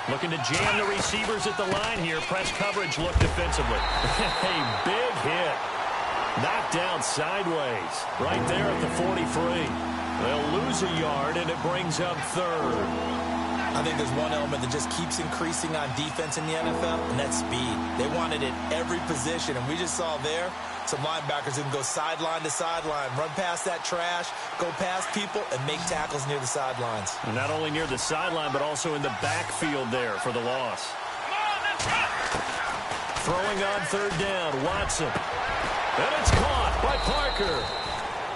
Looking to jam the receivers at the line here. Press coverage look defensively. A big hit. Knocked down sideways. Right there at the 43. They'll lose a yard, and it brings up third. I think there's one element that just keeps increasing on defense in the NFL, and that's speed. They want it at every position, and we just saw there some linebackers who can go sideline to sideline, run past that trash, go past people, and make tackles near the sidelines. And not only near the sideline, but also in the backfield there for the loss. Throwing on third down, Watson. And it's caught by Parker.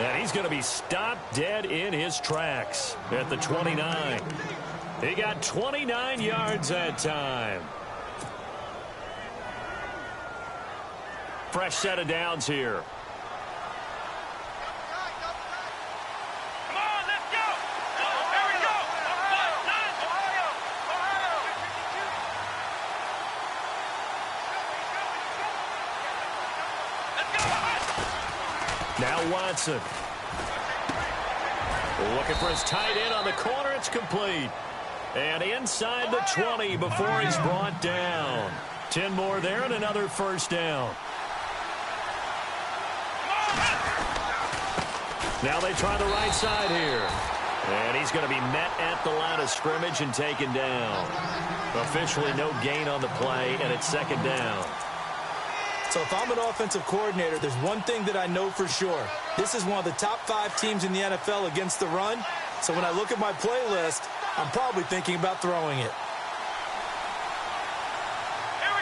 And he's going to be stopped dead in his tracks at the 29. He got 29 yards that time. Fresh set of downs here. Come on, let's go. Here we go. Let's go. Now Watson. Looking for his tight end on the corner. It's complete. And inside the 20 before he's brought down. 10 more there and another first down. Now they try the right side here. And he's going to be met at the line of scrimmage and taken down. Officially no gain on the play, and it's second down. So if I'm an offensive coordinator, there's one thing that I know for sure. This is one of the top 5 teams in the NFL against the run. So when I look at my playlist, I'm probably thinking about throwing it. Here we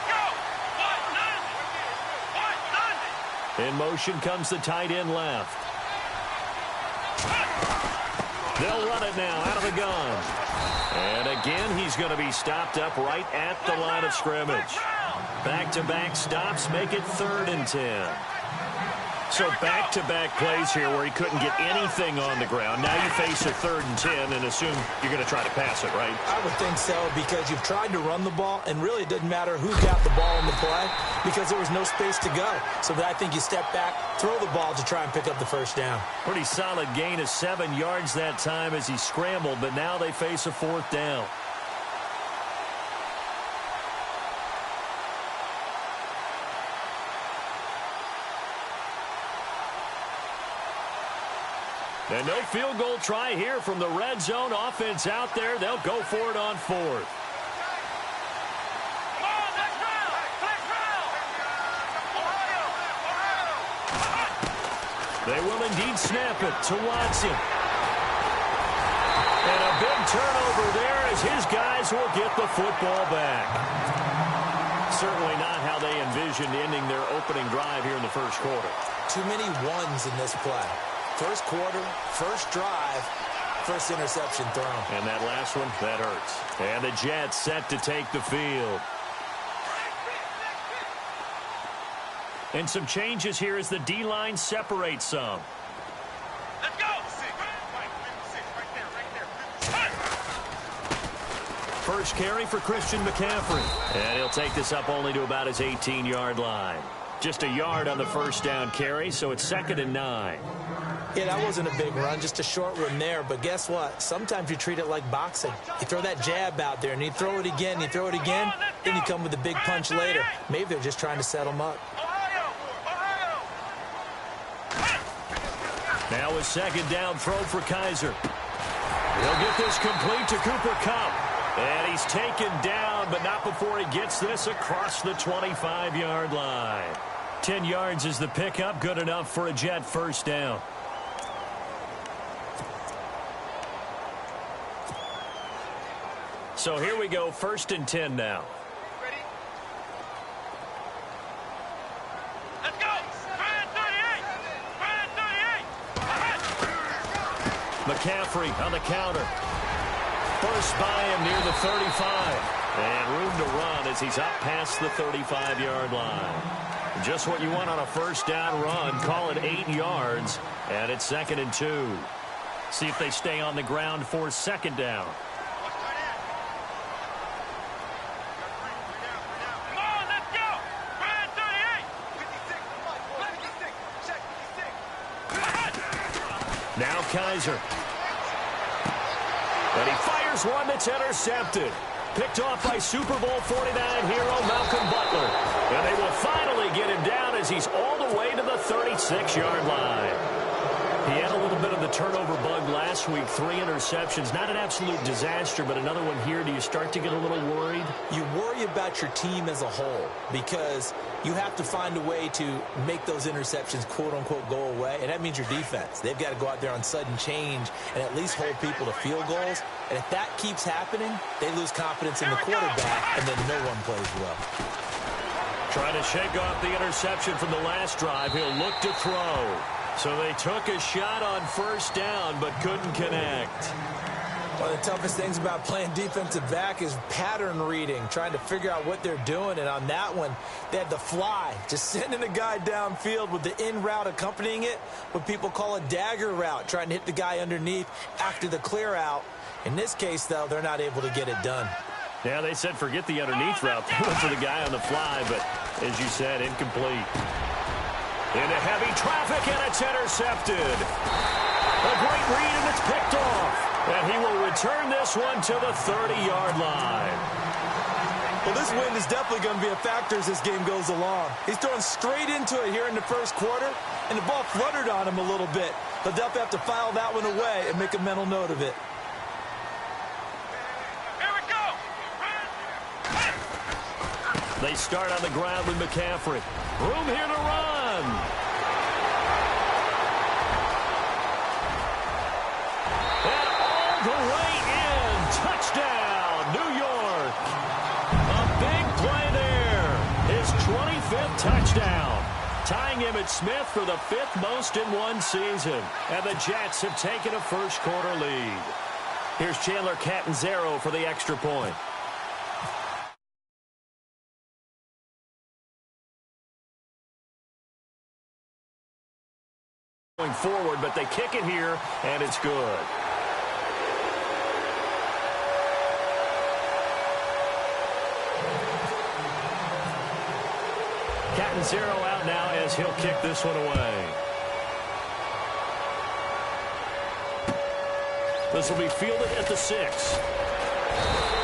go. In motion comes the tight end left. They'll run it now out of the gun. And again, he's going to be stopped up right at the line of scrimmage. Back-to-back stops make it 3rd and 10. So back-to-back plays here where he couldn't get anything on the ground. Now you face a 3rd and 10 and assume you're going to try to pass it, right? I would think so, because you've tried to run the ball, and really it doesn't matter who got the ball in the play because there was no space to go. So I think you step back, throw the ball to try and pick up the first down. Pretty solid gain of 7 yards that time as he scrambled, but now they face a 4th down. And no field goal try here from the red zone. Offense out there. They'll go for it on 4th. Come on, let's round. They will indeed snap it to Watson. And a big turnover there as his guys will get the football back. Certainly not how they envisioned ending their opening drive here in the first quarter. Too many ones in this play. First quarter, first drive, first interception thrown. And that last one, that hurts. And the Jets set to take the field. And some changes here as the D-line separates some. Let's go. First carry for Christian McCaffrey. And he'll take this up only to about his 18-yard line. Just a yard on the first down carry, so it's 2nd and 9. Yeah, that wasn't a big run, just a short run there. But guess what? Sometimes you treat it like boxing. You throw that jab out there, and you throw it again, you throw it again, then you come with a big punch later. Maybe they're just trying to set them up. Now a 2nd down throw for Kaiser. He'll get this complete to Cooper Kupp. And he's taken down, but not before he gets this across the 25-yard line. 10 yards is the pickup, good enough for a Jet first down. So here we go, 1st and 10 now. Ready? Let's go. 38. McCaffrey on the counter. First by him near the 35. And room to run as he's up past the 35-yard line. Just what you want on a first down run. Call it 8 yards. And it's 2nd and 2. See if they stay on the ground for 2nd down. Come on, let's go. 38. Now Kaiser. And he fires one that's intercepted. picked off by Super Bowl 49 hero Malcolm Butler. And they will finally get him down as he's all the way to the 36-yard line. He had a little bit of the turnover bug last week, 3 interceptions. Not an absolute disaster, but another one here. Do you start to get a little worried? You worry about your team as a whole because you have to find a way to make those interceptions, quote-unquote, go away, and that means your defense. They've got to go out there on sudden change and at least hold people to field goals. And if that keeps happening, they lose confidence in the quarterback, and then no one plays well. Trying to shake off the interception from the last drive. He'll look to throw. So they took a shot on first down, but couldn't connect. One of the toughest things about playing defensive back is pattern reading, trying to figure out what they're doing. And on that one, they had the fly, just sending a guy downfield with the in route accompanying it, what people call a dagger route, trying to hit the guy underneath after the clear out. In this case, though, they're not able to get it done. Yeah, they said forget the underneath route. They went for the guy on the fly, but as you said, incomplete. Into heavy traffic, and it's intercepted. A great read, and it's picked off. And he will return this one to the 30-yard line. Well, this wind is definitely going to be a factor as this game goes along. He's throwing straight into it here in the first quarter, and the ball fluttered on him a little bit. He'll definitely have to file that one away and make a mental note of it. Here we go. They start on the ground with McCaffrey. Room here to run. And all the way in. Touchdown, New York. A big play there. His 25th touchdown. Tying Emmitt Smith for the 5th most in one season. And the Jets have taken a first quarter lead. Here's Chandler Catanzaro for the extra point. Going forward, but they kick it here, and it's good. Catanzaro out now as he'll kick this one away. This will be fielded at the 6.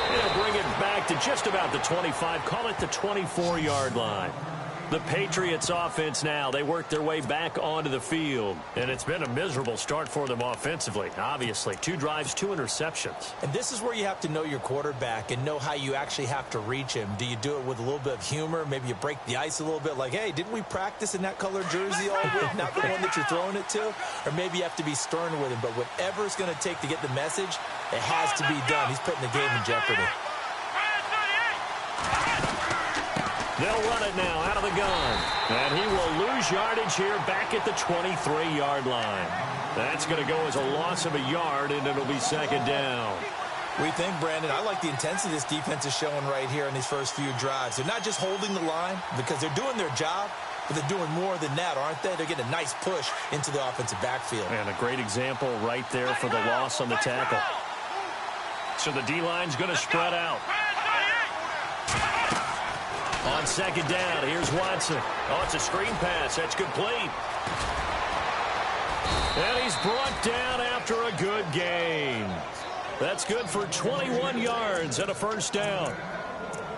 He'll bring it back to just about the 25, call it the 24-yard line. The Patriots offense now, they work their way back onto the field. And it's been a miserable start for them offensively, obviously. 2 drives, 2 interceptions. And this is where you have to know your quarterback and know how you actually have to reach him. Do you do it with a little bit of humor? Maybe you break the ice a little bit like, hey, didn't we practice in that color jersey all week? Not the one that you're throwing it to? Or maybe you have to be stern with him. But whatever it's going to take to get the message, it has to be done. He's putting the game in jeopardy. They'll run it now out of the gun. And he will lose yardage here back at the 23-yard line. That's going to go as a loss of a yard, and it'll be second down. We think, Brandon, I like the intensity this defense is showing right here in these first few drives. They're not just holding the line because they're doing their job, but they're doing more than that, aren't they? They're getting a nice push into the offensive backfield. And a great example right there for the loss on the tackle. So the D-line's going to spread out. On second down, here's Watson. Oh, it's a screen pass. That's complete. And he's brought down after a good gain. That's good for 21 yards and a first down.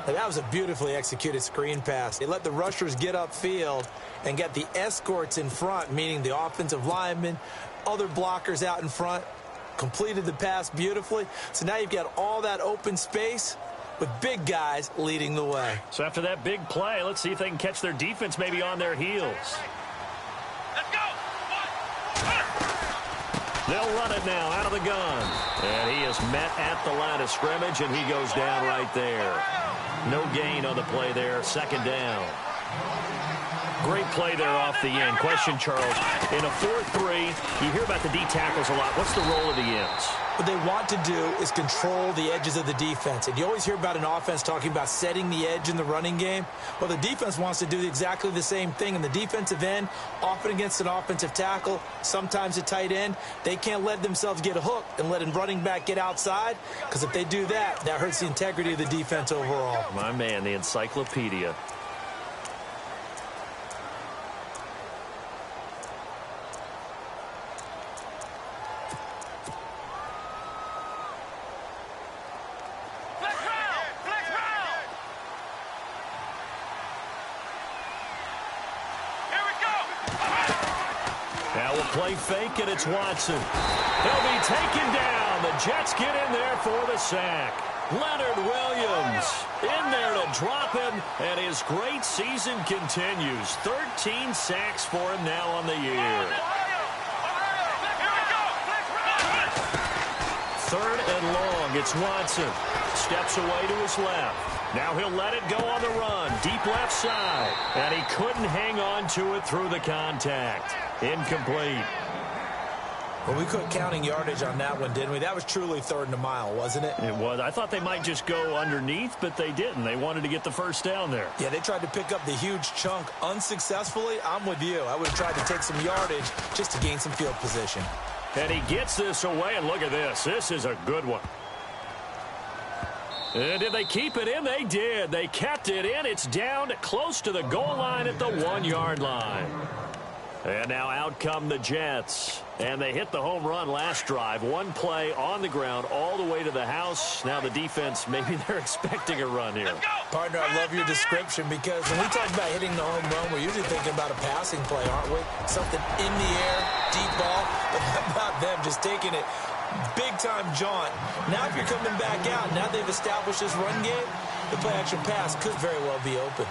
That was a beautifully executed screen pass. They let the rushers get upfield and get the escorts in front, meaning the offensive linemen, other blockers out in front, completed the pass beautifully. So now you've got all that open space with big guys leading the way. So after that big play, let's see if they can catch their defense maybe on their heels. Let's go. They'll run it now out of the gun. And he is met at the line of scrimmage, and he goes down right there. No gain on the play there. Second down. Great play there off the end. Question, Charles. In a 4-3, you hear about the D tackles a lot. What's the role of the ends? What they want to do is control the edges of the defense. And you always hear about an offense talking about setting the edge in the running game. Well, the defense wants to do exactly the same thing. In the defensive end, often against an offensive tackle, sometimes a tight end, they can't let themselves get hooked and let a running back get outside, because if they do that, that hurts the integrity of the defense overall. My man, the encyclopedia. play fake, and it's Watson. He'll be taken down. The Jets get in there for the sack. Leonard Williams in there to drop him, and his great season continues. 13 sacks for him now on the year. Third and long. It's Watson. Steps away to his left. Now he'll let it go on the run. Deep left side. And he couldn't hang on to it through the contact. Incomplete. Well, we quit counting yardage on that one, didn't we? That was truly third and a mile, wasn't it? It was. I thought they might just go underneath, but they didn't. They wanted to get the first down there. Yeah, they tried to pick up the huge chunk unsuccessfully. I'm with you. I would have tried to take some yardage just to gain some field position. And he gets this away, and look at this. This is a good one. And did they keep it in? They did. They kept it in. It's down close to the goal line at the 1-yard line. And now out come the Jets. And they hit the home run last drive. One play on the ground all the way to the house. Now the defense, maybe they're expecting a run here. Partner, I love your description because when we talk about hitting the home run, we're usually thinking about a passing play, aren't we? Something in the air, deep ball. But how about them just taking it big-time jaunt? Now if you're coming back out, now they've established this run game, the play-action pass could very well be open.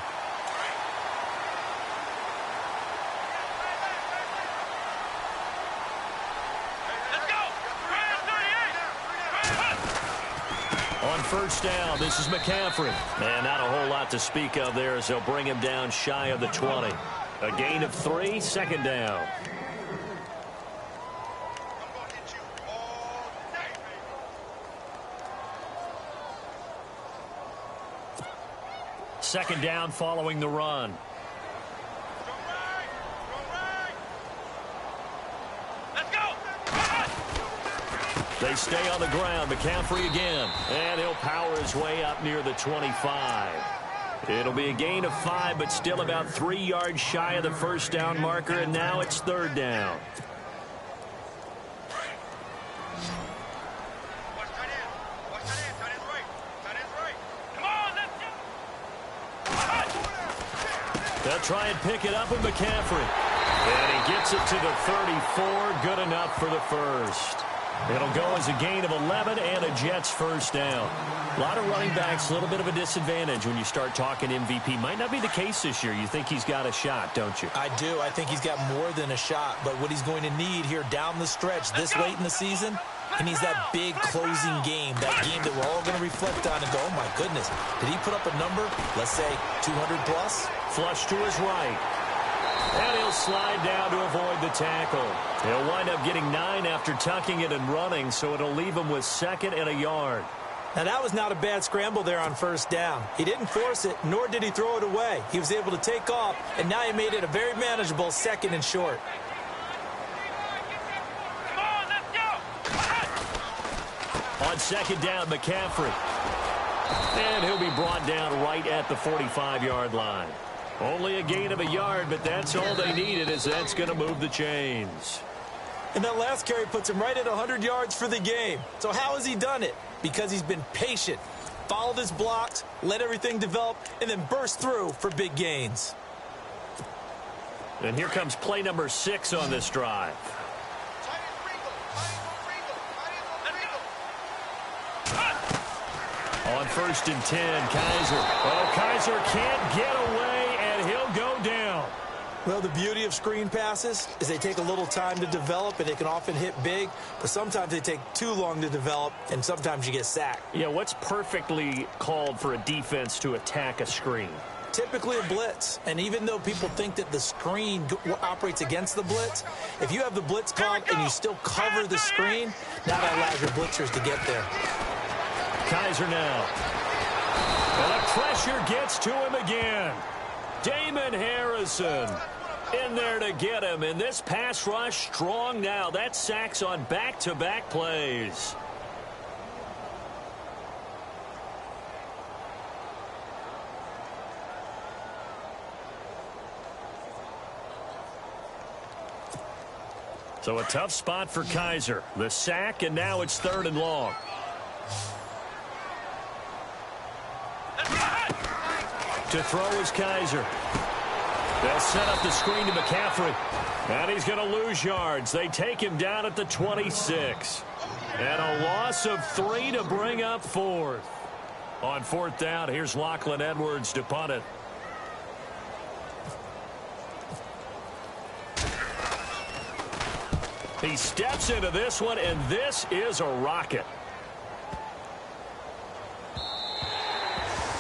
On first down, this is McCaffrey. And not a whole lot to speak of there as they'll bring him down shy of the 20. A gain of 3, second down. Second down following the run. They stay on the ground. McCaffrey again. And he'll power his way up near the 25. It'll be a gain of 5, but still about 3 yards shy of the first down marker, and now it's third down. They'll try and pick it up with McCaffrey. And he gets it to the 34. Good enough for the first. It'll go as a gain of 11 and a Jets first down. A lot of running backs, a little bit of a disadvantage when you start talking MVP. Might not be the case this year. You think he's got a shot, don't you? I do. I think he's got more than a shot. But what he's going to need here down the stretch this late in the season, he needs that big closing game, that game that we're all going to reflect on and go, oh, my goodness, did he put up a number, let's say 200 plus? Flush to his right. And he'll slide down to avoid the tackle. He'll wind up getting 9 after tucking it and running, so it'll leave him with second and a yard. Now, that was not a bad scramble there on first down. He didn't force it, nor did he throw it away. He was able to take off, and now he made it a very manageable second and short. Come on, let's go. On second down, McCaffrey. And he'll be brought down right at the 45-yard line. Only a gain of a yard, but that's all they needed, as that's going to move the chains. And that last carry puts him right at 100 yards for the game. So how has he done it? Because he's been patient, followed his blocks, let everything develop, and then burst through for big gains. And here comes play number 6 on this drive. On first and 10, Kaiser. Oh, Kaiser can't get away, and he'll go down. Well, the beauty of screen passes is they take a little time to develop, and they can often hit big, but sometimes they take too long to develop, and sometimes you get sacked. Yeah, what's perfectly called for a defense to attack a screen? Typically a blitz, and even though people think that the screen operates against the blitz, if you have the blitz called and you still cover the screen, now that allows your blitzers to get there. Kaiser now. And the pressure gets to him again. Damon Harrison in there to get him. And this pass rush strong now. That sacks on back-to-back plays. So a tough spot for Kaiser. The sack, and now it's third and long. To throw is Kaiser. They'll set up the screen to McCaffrey. And he's going to lose yards. They take him down at the 26. And a loss of 3 to bring up 4th. On 4th down, here's Lachlan Edwards to punt it. He steps into this one, and this is a rocket.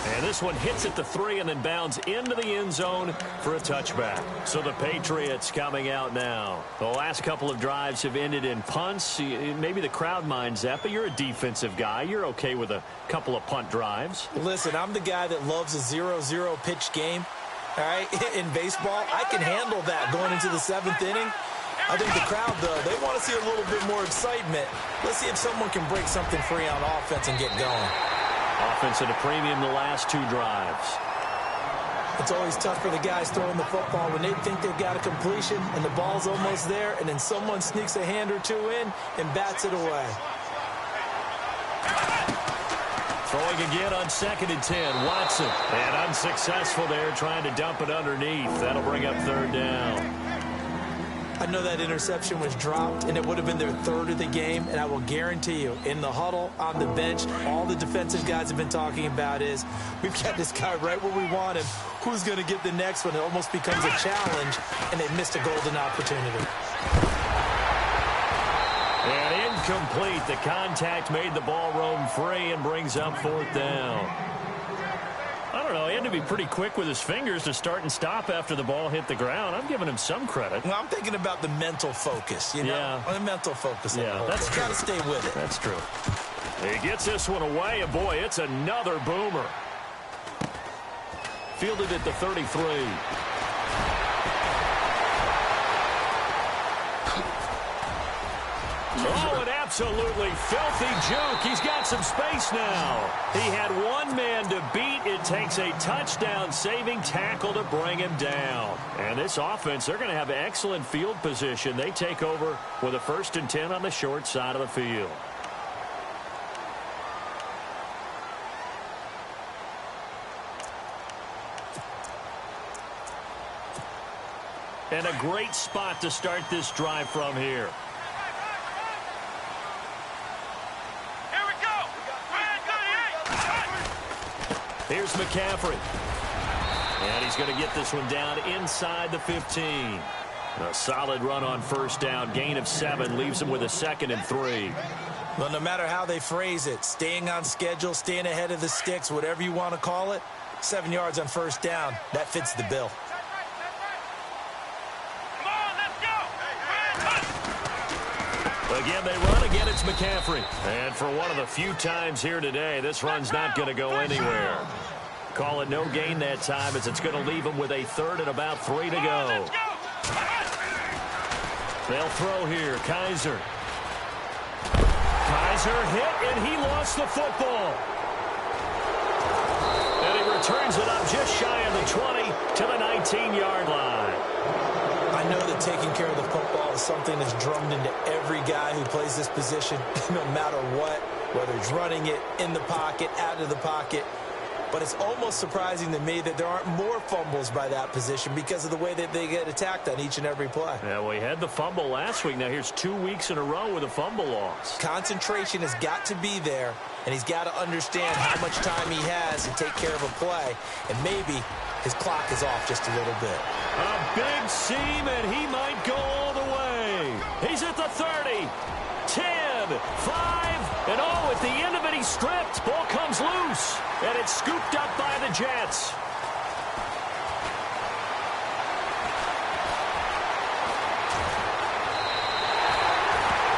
And this one hits at the 3 and then bounds into the end zone for a touchback. So the Patriots coming out now. The last couple of drives have ended in punts. Maybe the crowd minds that, but you're a defensive guy. You're okay with a couple of punt drives. Listen, I'm the guy that loves a 0-0 pitch game. All right, in baseball, I can handle that going into the 7th inning. I think the crowd, though, they want to see a little bit more excitement. Let's see if someone can break something free on offense and get going. Offense at a premium the last 2 drives. It's always tough for the guys throwing the football when they think they've got a completion and the ball's almost there, and then someone sneaks a hand or 2 in and bats it away. Throwing again on 2nd and 10. Watson. And unsuccessful there, trying to dump it underneath. That'll bring up 3rd down. I know that interception was dropped, and it would have been their 3rd of the game, and I will guarantee you, in the huddle, on the bench, all the defensive guys have been talking about is, we've got this guy right where we want him. Who's going to get the next one? It almost becomes a challenge, and they missed a golden opportunity. And incomplete. The contact made the ball roam free and brings up 4th down. I don't know. He had to be pretty quick with his fingers to start and stop after the ball hit the ground. I'm giving him some credit. Well, I'm thinking about the mental focus, you know? Yeah. The mental focus. Yeah, that's got to stay with it. That's true. He gets this one away, and boy, it's another boomer. Fielded at the 33. Oh, an absolutely filthy juke. He's got some space now. He had one man to beat. It takes a touchdown-saving tackle to bring him down. And this offense, they're going to have excellent field position. They take over with a 1st and 10 on the short side of the field. And a great spot to start this drive from here. Here's McCaffrey. And he's going to get this one down inside the 15. A solid run on 1st down. Gain of 7 leaves him with a 2nd and 3. Well, no matter how they phrase it, staying on schedule, staying ahead of the sticks, whatever you want to call it, 7 yards on 1st down, that fits the bill. Come on, let's go. Again, they run. Again, it's McCaffrey. And for one of the few times here today, this run's not going to go anywhere. Call it no gain that time, as it's going to leave him with a 3rd and about 3 to go. They'll throw here. Kaiser. Kaiser hit, and he lost the football. And he returns it up just shy of the 20 to the 19-yard line. I know that taking care of the football is something that's drummed into every guy who plays this position, no matter what, whether it's running it, in the pocket, out of the pocket. But it's almost surprising to me that there aren't more fumbles by that position because of the way that they get attacked on each and every play. Yeah, we had the fumble last week. Now here's 2 weeks in a row with a fumble loss. Concentration has got to be there, and he's got to understand how much time he has to take care of a play, and maybe his clock is off just a little bit. A big seam, and he might go all the way. He's at the 30, 10, 5, and oh, at the end of it, he's stripped. Ball comes loose, and it's scooped up by the Jets.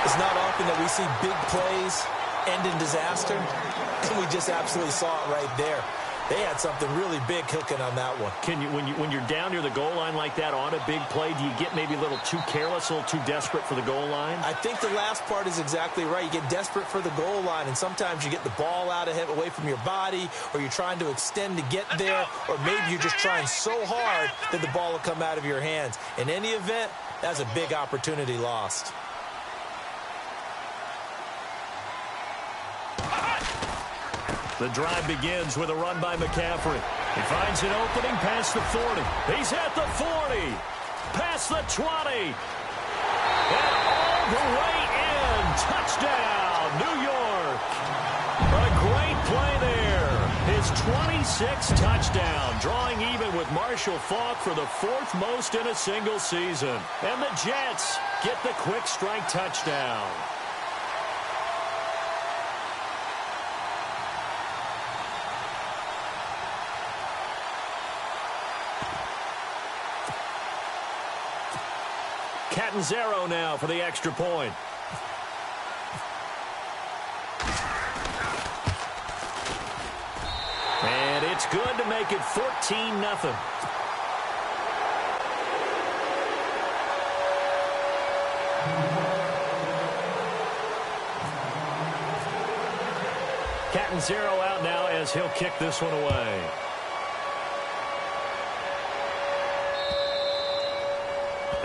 It's not often that we see big plays end in disaster, and we just absolutely saw it right there. They had something really big cooking on that one. Can you, when you're down near the goal line like that on a big play, do you get maybe a little too careless, a little too desperate for the goal line? I think the last part is exactly right. You get desperate for the goal line, and sometimes you get the ball out of him, away from your body, or you're trying to extend to get there, or maybe you're just trying so hard that the ball will come out of your hands. In any event, that's a big opportunity lost. The drive begins with a run by McCaffrey. He finds an opening past the 40. He's at the 40. Past the 20. And all the way in. Touchdown, New York. A great play there. His 26th touchdown, drawing even with Marshall Faulk for the 4th most in a single season. And the Jets get the quick strike touchdown. Catanzaro now for the extra point. And it's good to make it 14-0. Catanzaro out now as he'll kick this one away.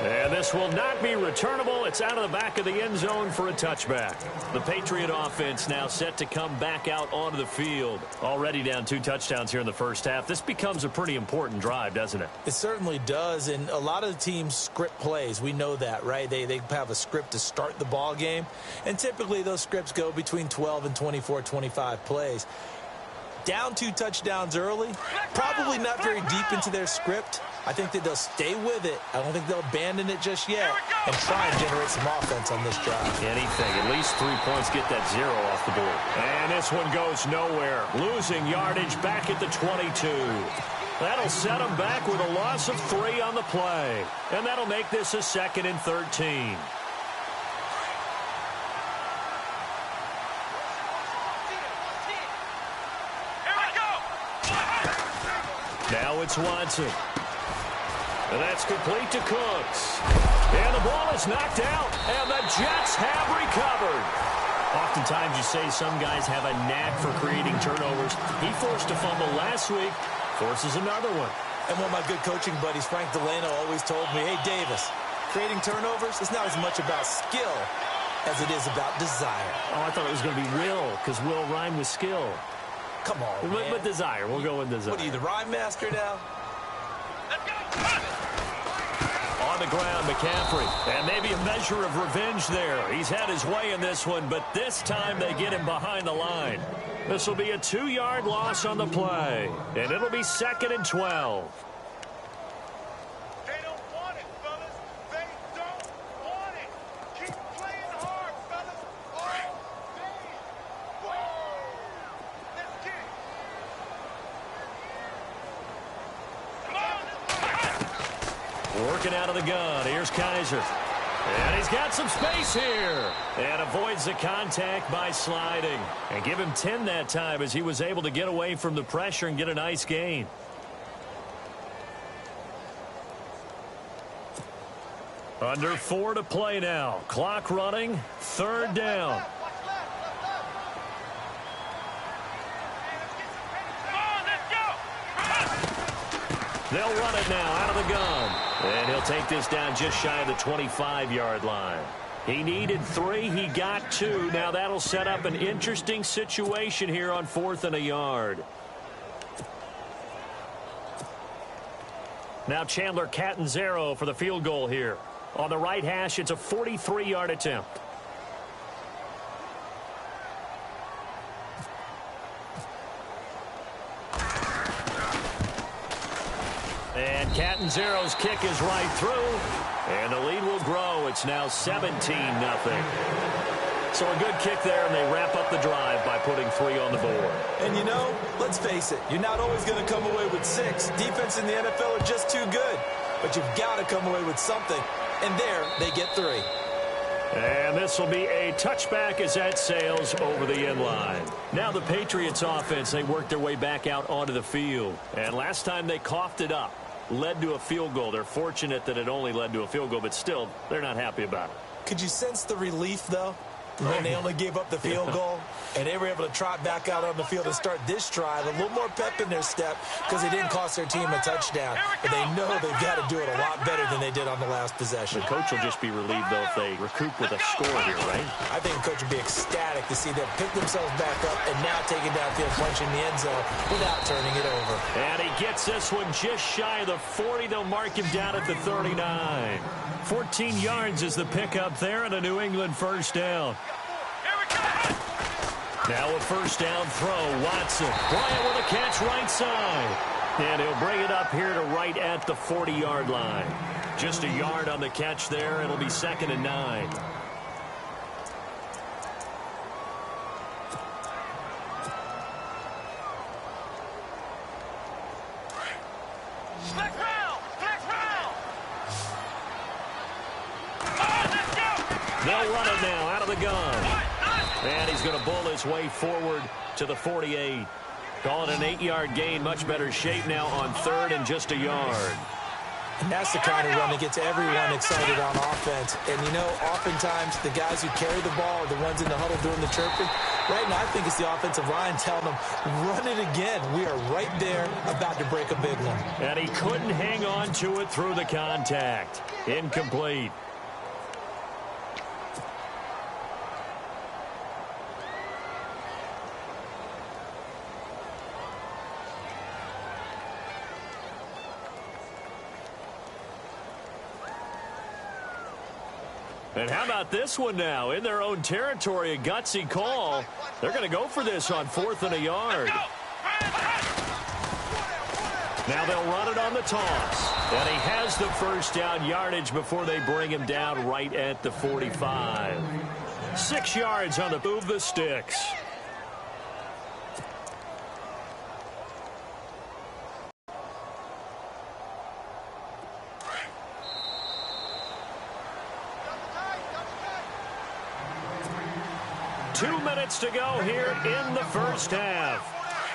And this will not be returnable. It's out of the back of the end zone for a touchback. The Patriot offense now set to come back out onto the field. Already down 2 touchdowns here in the first half. This becomes a pretty important drive, doesn't it? It certainly does, and a lot of the teams script plays. We know that, right? They have a script to start the ball game, and typically those scripts go between 12 and 24, 25 plays. Down 2 touchdowns early, probably not very deep into their script. I think that they'll stay with it. I don't think they'll abandon it just yet and try and generate some offense on this drive. Anything. At least 3 points, get that 0 off the board. And this one goes nowhere. Losing yardage back at the 22. That'll set them back with a loss of 3 on the play. And that'll make this a 2nd and 13. Now it's Watson. And that's complete to Cooks. And the ball is knocked out, and the Jets have recovered. Oftentimes you say some guys have a knack for creating turnovers. He forced a fumble last week, forces another one. And one of my good coaching buddies, Frank Delano, always told me, hey, Davis, creating turnovers is not as much about skill as it is about desire. Oh, I thought it was going to be will, because will rhyme with skill. Come on, man. But desire. We'll go with desire. What are you, the rhyme master now? On the ground, McCaffrey. And maybe a measure of revenge there. He's had his way in this one, but this time they get him behind the line. This will be a 2-yard loss on the play. And it'll be 2nd and 12. They don't want it, fellas. They don't want it. Keep playing hard, fellas. All day. Whoa. Let's get it. Come on. Working out of the gun. Here's Kaiser. And he's got some space here. And avoids the contact by sliding. And give him 10 that time as he was able to get away from the pressure and get a nice gain. Under 4 to play now. Clock running. 3rd down. They'll run it now out of the gun. And he'll take this down just shy of the 25-yard line. He needed 3. He got 2. Now that'll set up an interesting situation here on 4th and a yard. Now Chandler Catanzaro for the field goal here. On the right hash, it's a 43-yard attempt. And Catanzaro's kick is right through. And the lead will grow. It's now 17-0. So a good kick there, and they wrap up the drive by putting 3 on the board. And you know, let's face it, you're not always going to come away with 6. Defense in the NFL are just too good. But you've got to come away with something. And there, they get 3. And this will be a touchback as that sails over the end line. Now the Patriots offense, they worked their way back out onto the field. And last time they coughed it up, led to a field goal. They're fortunate that it only led to a field goal, but still, they're not happy about it. Could you sense the relief, though? when they only gave up the field goal, and they were able to trot back out on the field and start this drive. A little more pep in their step because they didn't cost their team a touchdown. But they know they've got to do it a lot better than they did on the last possession. The coach will just be relieved, though, if they recoup with a score here, right? I think the coach would be ecstatic to see them pick themselves back up and now take it downfield, punching the end zone without turning it over. And he gets this one just shy of the 40. They'll mark him down at the 39. 14 yards is the pickup there and a New England first down. Now a first down throw. Watson. Bryant with a catch right side. And he'll bring it up here to right at the 40-yard line. Just a yard on the catch there. It'll be 2nd and 9. They'll run it now out of the gun. And he's going to bull his way forward to the 48. Call it an 8-yard gain. Much better shape now on 3rd and just a yard. And that's the kind of run that gets everyone excited on offense. And, you know, oftentimes the guys who carry the ball are the ones in the huddle doing the chirping. Right now, I think it's the offensive line telling them, run it again. We are right there about to break a big one. And he couldn't hang on to it through the contact. Incomplete. And how about this one now? In their own territory, a gutsy call. They're going to go for this on 4th and a yard. Now they'll run it on the toss. And he has the first down yardage before they bring him down right at the 45. 6 yards on the move the sticks. To go here in the first half.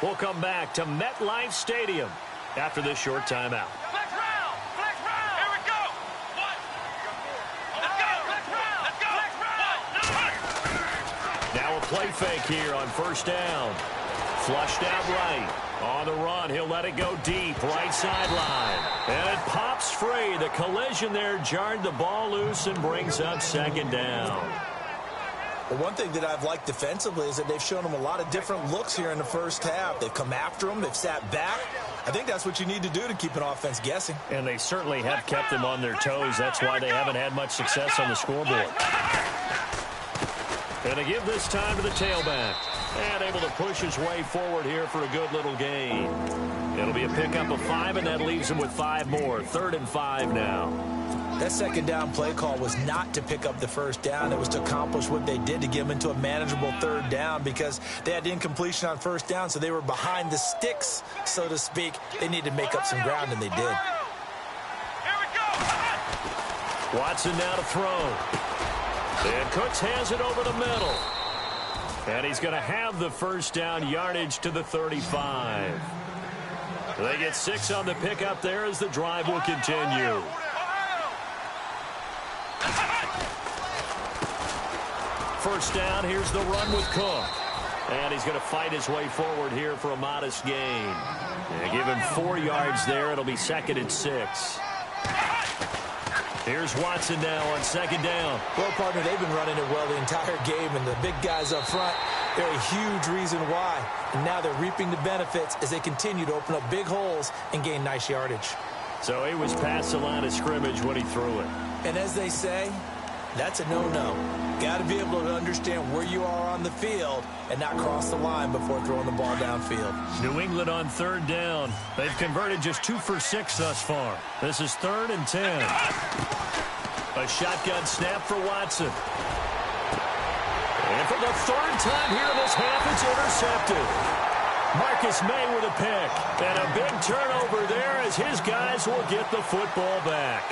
We'll come back to MetLife Stadium after this short timeout. Flex round! Flex round! Here we go! What? Let's go! Flex round! Let's go! Flex round! Now a play fake here on first down. Flushed out right. On the run, he'll let it go deep. Right sideline. And it pops free. The collision there jarred the ball loose and brings up 2nd down. Well, one thing that I've liked defensively is that they've shown them a lot of different looks here in the first half. They've come after them. They've sat back. I think that's what you need to do to keep an offense guessing. And they certainly have kept them on their toes. That's why they haven't had much success on the scoreboard. And they give this time to the tailback. And able to push his way forward here for a good little gain. It'll be a pickup of 5, and that leaves him with 5 more. 3rd and 5 now. That 2nd down play call was not to pick up the first down. It was to accomplish what they did to get them into a manageable 3rd down because they had incompletion on first down, so they were behind the sticks, so to speak. They needed to make up some ground, and they did. Here we go! Watson now to throw. And Cooks has it over the middle. And he's going to have the first down yardage to the 35. They get 6 on the pickup there as the drive will continue. First down, here's the run with Cook. And he's going to fight his way forward here for a modest gain. They give him 4 yards there. It'll be 2nd and 6. Here's Watson now on 2nd down. Well, partner, they've been running it well the entire game, and the big guys up front, they're a huge reason why. And now they're reaping the benefits as they continue to open up big holes and gain nice yardage. So he was past the line of scrimmage when he threw it. And as they say, that's a no-no. Got to be able to understand where you are on the field and not cross the line before throwing the ball downfield. New England on 3rd down. They've converted just 2 for 6 thus far. This is 3rd and 10. A shotgun snap for Watson. And for the 3rd time here in this half, it's intercepted. Marcus May with a pick. And a big turnover there as his guys will get the football back.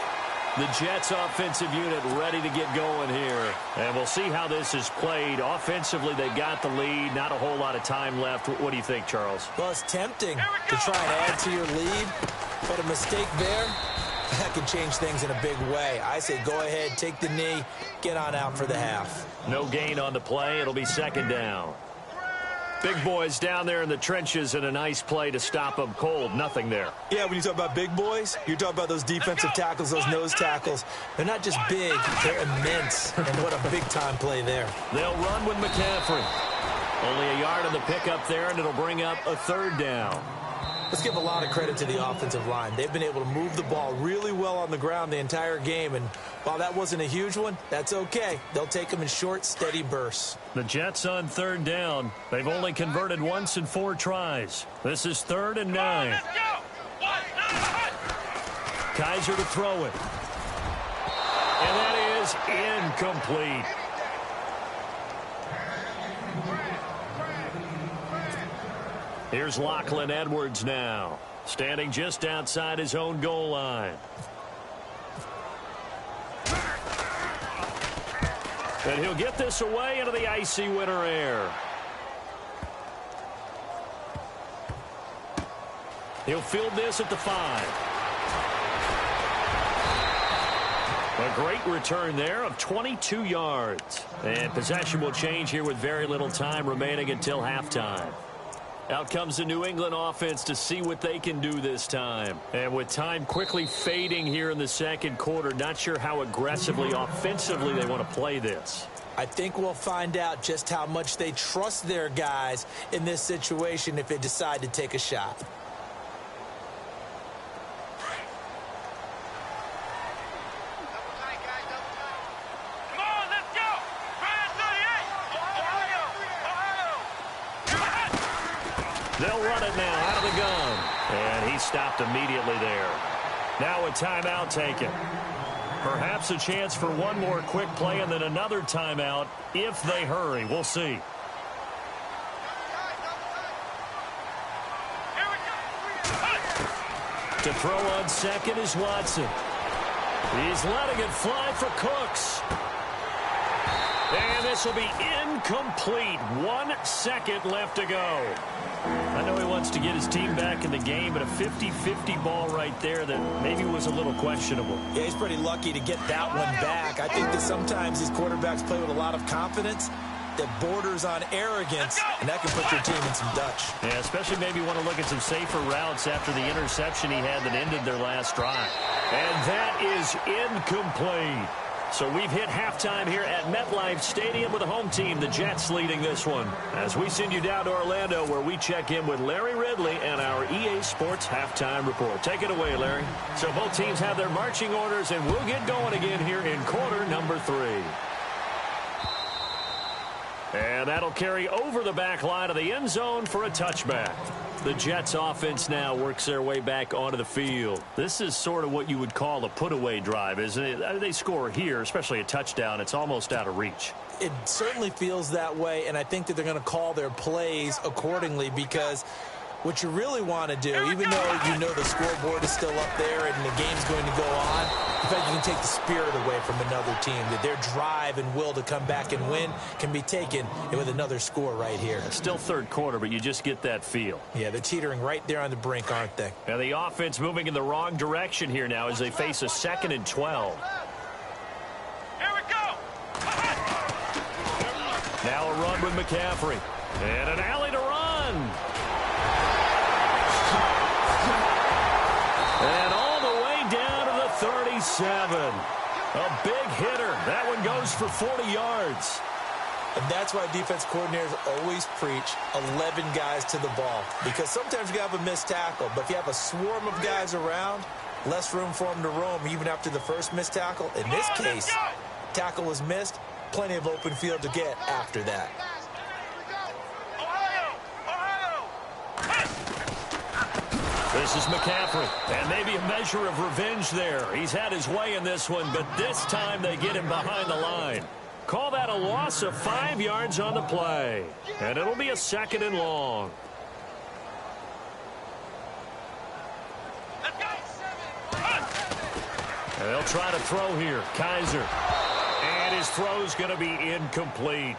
The Jets offensive unit ready to get going here. And we'll see how this is played. Offensively, they got the lead. Not a whole lot of time left. What do you think, Charles? Well, it's tempting to try and add to your lead, but a mistake there, that can change things in a big way. I say go ahead, take the knee, get on out for the half. No gain on the play. It'll be second down. Big boys down there in the trenches, and a nice play to stop them cold. Nothing there. Yeah, when you talk about big boys, you're talking about those defensive tackles, those nose tackles. They're not just big, they're immense. And what a big-time play there. They'll run with McCaffrey. Only a yard on the pickup there, and it'll bring up a third down. Let's give a lot of credit to the offensive line. They've been able to move the ball really well on the ground the entire game, and while that wasn't a huge one, that's okay. They'll take them in short, steady bursts. The Jets on third down. They've only converted once in 4 tries. This is 3rd and 9. Kaiser to throw it. And that is incomplete. Here's Lachlan Edwards now, standing just outside his own goal line. And he'll get this away into the icy winter air. He'll field this at the 5. A great return there of 22 yards. And possession will change here with very little time remaining until halftime. Out comes the New England offense to see what they can do this time. And with time quickly fading here in the second quarter, not sure how aggressively, offensively they want to play this. I think we'll find out just how much they trust their guys in this situation if they decide to take a shot. They'll run it now out of the gun. And he stopped immediately there. Now a timeout taken. Perhaps a chance for one more quick play and then another timeout if they hurry. We'll see. To throw on second is Watson. He's letting it fly for Cooks. And this will be incomplete. 1 second left to go. I know he wants to get his team back in the game, but a 50-50 ball right there that maybe was a little questionable. Yeah, he's pretty lucky to get that one back. I think that sometimes these quarterbacks play with a lot of confidence that borders on arrogance, and that can put your team in some Dutch. Yeah, especially maybe want to look at some safer routes after the interception he had that ended their last drive. And that is incomplete. So we've hit halftime here at MetLife Stadium with the home team, the Jets, leading this one. As we send you down to Orlando, where we check in with Larry Ridley and our EA Sports Halftime Report. Take it away, Larry. So both teams have their marching orders, and we'll get going again here in quarter number 3. And that'll carry over the back line of the end zone for a touchback. The Jets offense now works their way back onto the field. This is sort of what you would call a put-away drive, isn't it? They score here, especially a touchdown. It's almost out of reach. It certainly feels that way, and I think that they're going to call their plays accordingly, because what you really want to do, even though you know the scoreboard is still up there and the game's going to go on, in fact, you can take the spirit away from another team, that their drive and will to come back and win can be taken with another score right here. It's still third quarter, but you just get that feel. Yeah, they're teetering right there on the brink, aren't they? And the offense moving in the wrong direction here now as they face a 2nd and 12. Here we go. Now a run with McCaffrey. And an alley to run. And all the way down to the 37. A big hitter. That one goes for 40 yards. And that's why defense coordinators always preach 11 guys to the ball. Because sometimes you have a missed tackle, but if you have a swarm of guys around, less room for them to roam even after the first missed tackle. In this case, tackle was missed, plenty of open field to get after that. This is McCaffrey, and maybe a measure of revenge there. He's had his way in this one, but this time they get him behind the line. Call that a loss of 5 yards on the play, and it'll be a 2nd and long. And they'll try to throw here. Kaiser. And his throw's going to be incomplete.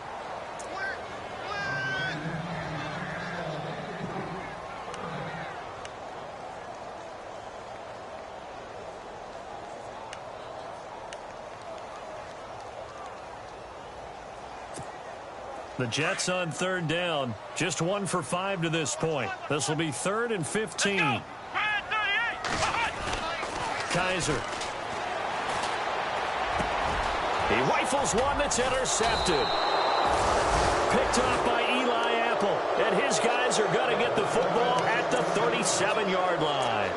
The Jets on third down. Just 1 for 5 to this point. This will be 3rd and 15. Kaiser. He rifles one that's intercepted. Picked off by Eli Apple. And his guys are going to get the football at the 37-yard line.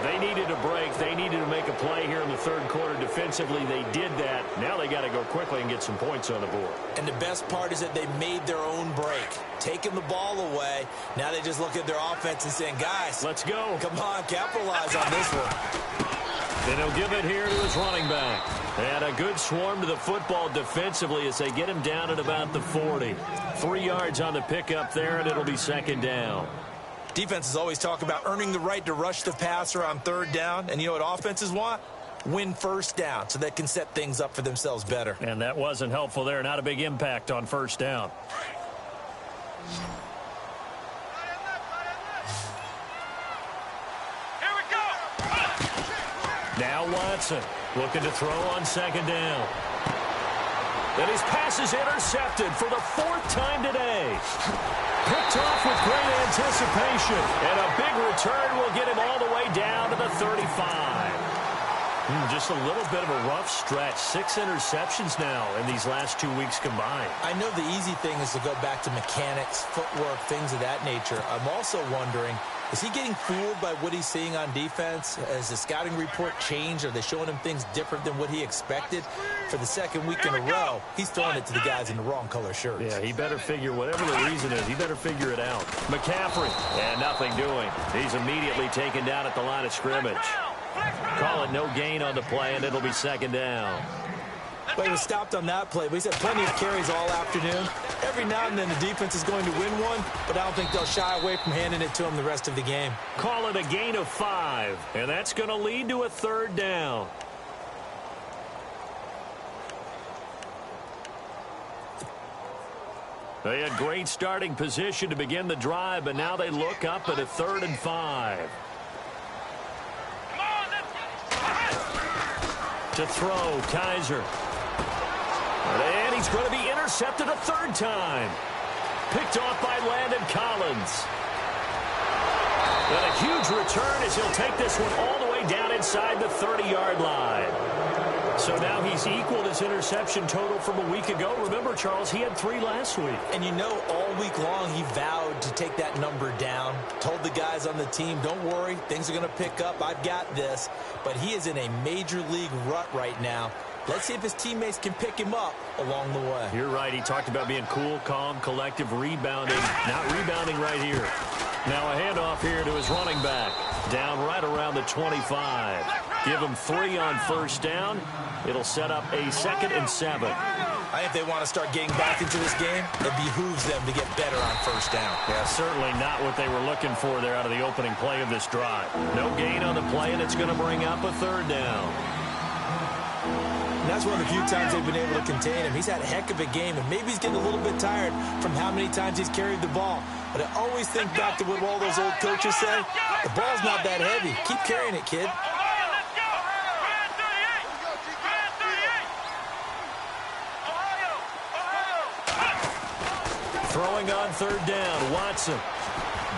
They needed a break. They needed to make a play here in the third quarter. Defensively, they did that. Now they got to go quickly and get some points on the board. And the best part is that they made their own break. Taking the ball away. Now they just look at their offense and saying, guys, let's go. Come on, capitalize on this one. And he'll give it here to his running back. And a good swarm to the football defensively as they get him down at about the 40. 3 yards on the pickup there, and it'll be 2nd down. Defenses always talk about earning the right to rush the passer on 3rd down. And you know what offenses want? Win 1st down so they can set things up for themselves better. And that wasn't helpful there. Not a big impact on 1st down. Here we go. Now Watson looking to throw on 2nd down. And his pass is intercepted for the 4th time today. Picked off with great anticipation. And a big return will get him all the way down to the 35. Just a little bit of a rough stretch. 6 interceptions now in these last 2 weeks combined. I know the easy thing is to go back to mechanics, footwork, things of that nature. I'm also wondering, is he getting fooled by what he's seeing on defense? Has the scouting report changed? Are they showing him things different than what he expected? For the 2nd week in a row, he's throwing it to the guys in the wrong color shirts. Yeah, he better figure, whatever the reason is, he better figure it out. McCaffrey, and nothing doing. He's immediately taken down at the line of scrimmage. Call it no gain on the play, and it'll be 2nd down. But he was stopped on that play. But he's had plenty of carries all afternoon. Every now and then the defense is going to win one, but I don't think they'll shy away from handing it to him the rest of the game. Call it a gain of 5, and that's going to lead to a 3rd down. They had great starting position to begin the drive, but now they look up at a 3rd and 5. To throw, Kaiser. And he's going to be intercepted a 3rd time. Picked off by Landon Collins. And a huge return as he'll take this one all the way down inside the 30-yard line. So now he's equaled his interception total from a week ago. Remember, Charles, he had 3 last week. And you know, all week long he vowed to take that number down. Told the guys on the team, don't worry, things are going to pick up. I've got this. But he is in a major league rut right now. Let's see if his teammates can pick him up along the way. You're right. He talked about being cool, calm, collective, rebounding. Not rebounding right here. Now a handoff here to his running back. Down right around the 25. Give him 3 on 1st down. It'll set up a 2nd and 7. I think they want to start getting back into this game. It behooves them to get better on 1st down. Yeah, certainly not what they were looking for there out of the opening play of this drive. No gain on the play, and it's going to bring up a 3rd down. And that's one of the few times they've been able to contain him. He's had a heck of a game, and maybe he's getting a little bit tired from how many times he's carried the ball. But I always think back to what all those old coaches say. The ball's not that heavy. Keep carrying it, kid. Throwing on 3rd down, Watson.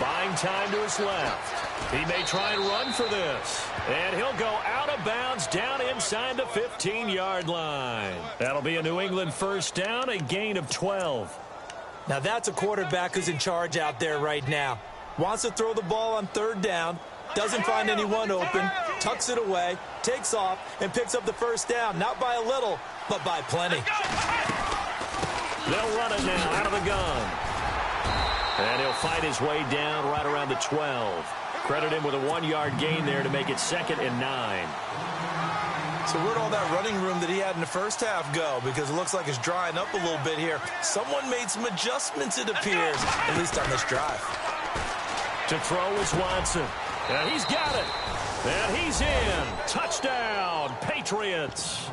Buying time to his left. He may try and run for this. And he'll go out of bounds down inside the 15-yard line. That'll be a New England 1st down, a gain of 12. Now that's a quarterback who's in charge out there right now. Wants to throw the ball on 3rd down. Doesn't find anyone open. Tucks it away. Takes off and picks up the 1st down. Not by a little, but by plenty. They'll run it now out of the gun. And he'll fight his way down right around the 12. Credit him with a 1-yard gain there to make it 2nd and 9. So where'd all that running room that he had in the first half go? Because it looks like it's drying up a little bit here. Someone made some adjustments, it appears, at least on this drive. To throw is Watson. And he's got it. And he's in. Touchdown, Patriots.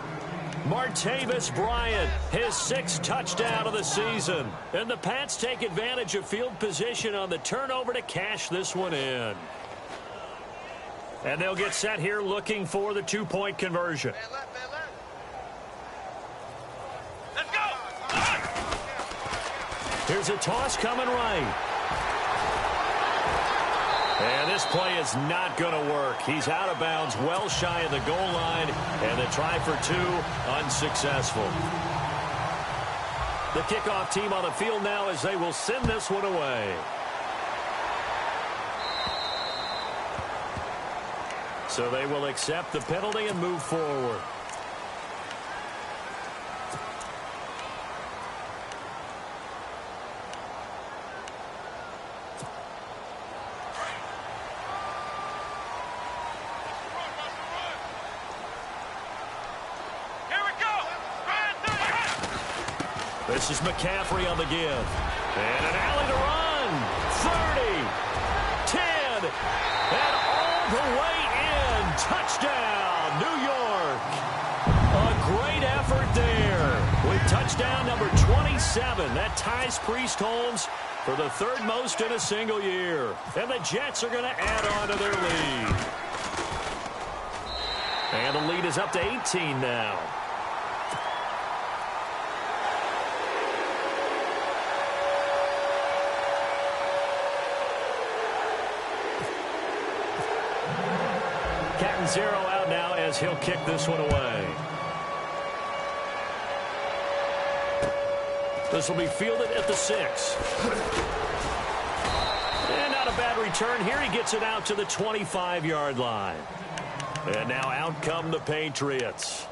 Martavis Bryant, his 6th touchdown of the season. And the Pats take advantage of field position on the turnover to cash this one in. And they'll get set here looking for the 2-point conversion. Let's go. Here's a toss coming right. And this play is not going to work. He's out of bounds, well shy of the goal line, and the try for two, unsuccessful. The kickoff team on the field now as they will send this one away. So they will accept the penalty and move forward. This is McCaffrey on the give. And an alley to run. 30, 10, and all the way in. Touchdown, New York. A great effort there with touchdown number 27. That ties Priest-Holmes for the third most in a single year. And the Jets are going to add on to their lead. And the lead is up to 18 now. Cat 0 out now as he'll kick this one away. This will be fielded at the 6. And not a bad return here. He gets it out to the 25-yard line. And now out come the Patriots.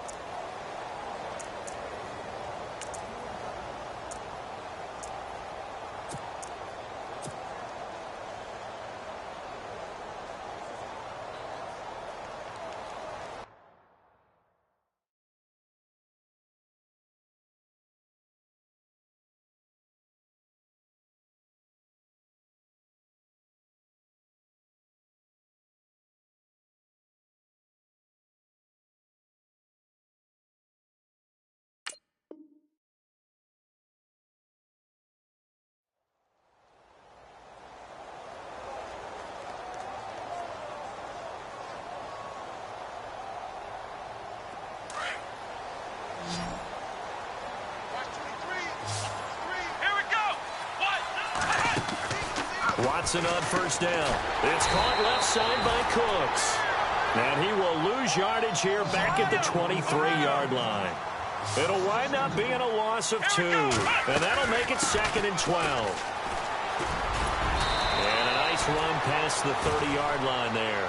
Watson on first down. It's caught left side by Cooks. And he will lose yardage here back at the 23-yard line. It'll wind up being a loss of 2. And that'll make it 2nd and 12. And a nice run past the 30-yard line there.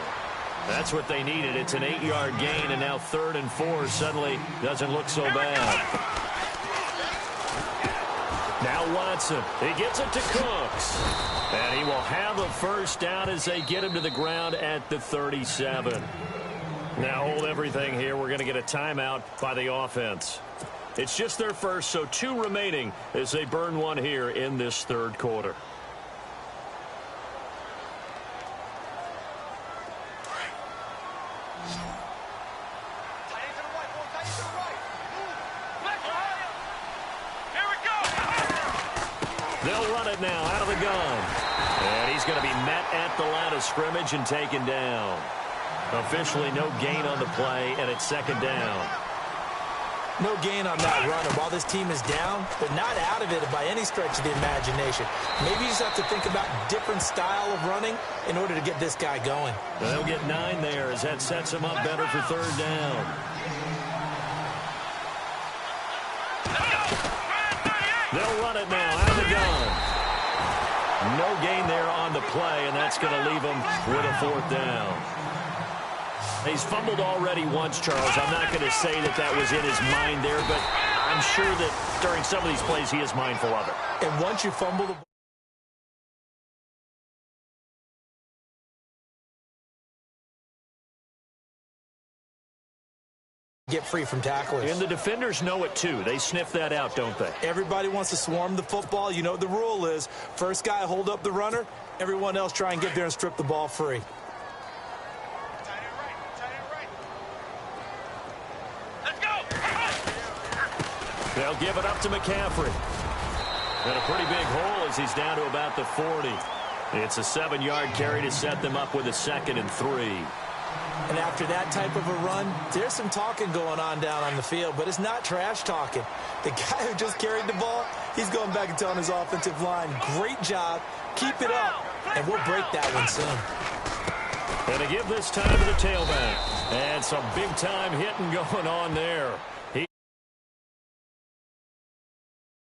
That's what they needed. It's an 8-yard gain, and now 3rd and 4 suddenly doesn't look so bad. Now Watson. He gets it to Cooks. And he will have a first down as they get him to the ground at the 37. Now hold everything here. We're going to get a timeout by the offense. It's just their first, so 2 remaining as they burn one here in this third quarter. They'll run it now out of the gun. And he's going to be met at the line of scrimmage and taken down. Officially no gain on the play, and it's 2nd down. No gain on that run. And while this team is down, they're not out of it by any stretch of the imagination. Maybe you just have to think about different style of running in order to get this guy going. They'll get 9 there as that sets him up better for 3rd down. They'll run it now out of the gun. No gain there on the play, and that's going to leave him with a 4th down. He's fumbled already once, Charles. I'm not going to say that that was in his mind there, but I'm sure that during some of these plays he is mindful of it. And once you fumble the ball, get free from tacklers. And the defenders know it too. They sniff that out, don't they? Everybody wants to swarm the football. You know what the rule is. First guy hold up the runner. Everyone else try and get there and strip the ball free. Let's go! They'll give it up to McCaffrey. And a pretty big hole as he's down to about the 40. It's a 7-yard carry to set them up with a 2nd and 3. And after that type of a run, there's some talking going on down on the field, but it's not trash talking. The guy who just carried the ball, he's going back and telling his offensive line, great job, keep it up, and we'll break that one soon. And to give this time to the tailback. And some big-time hitting going on there.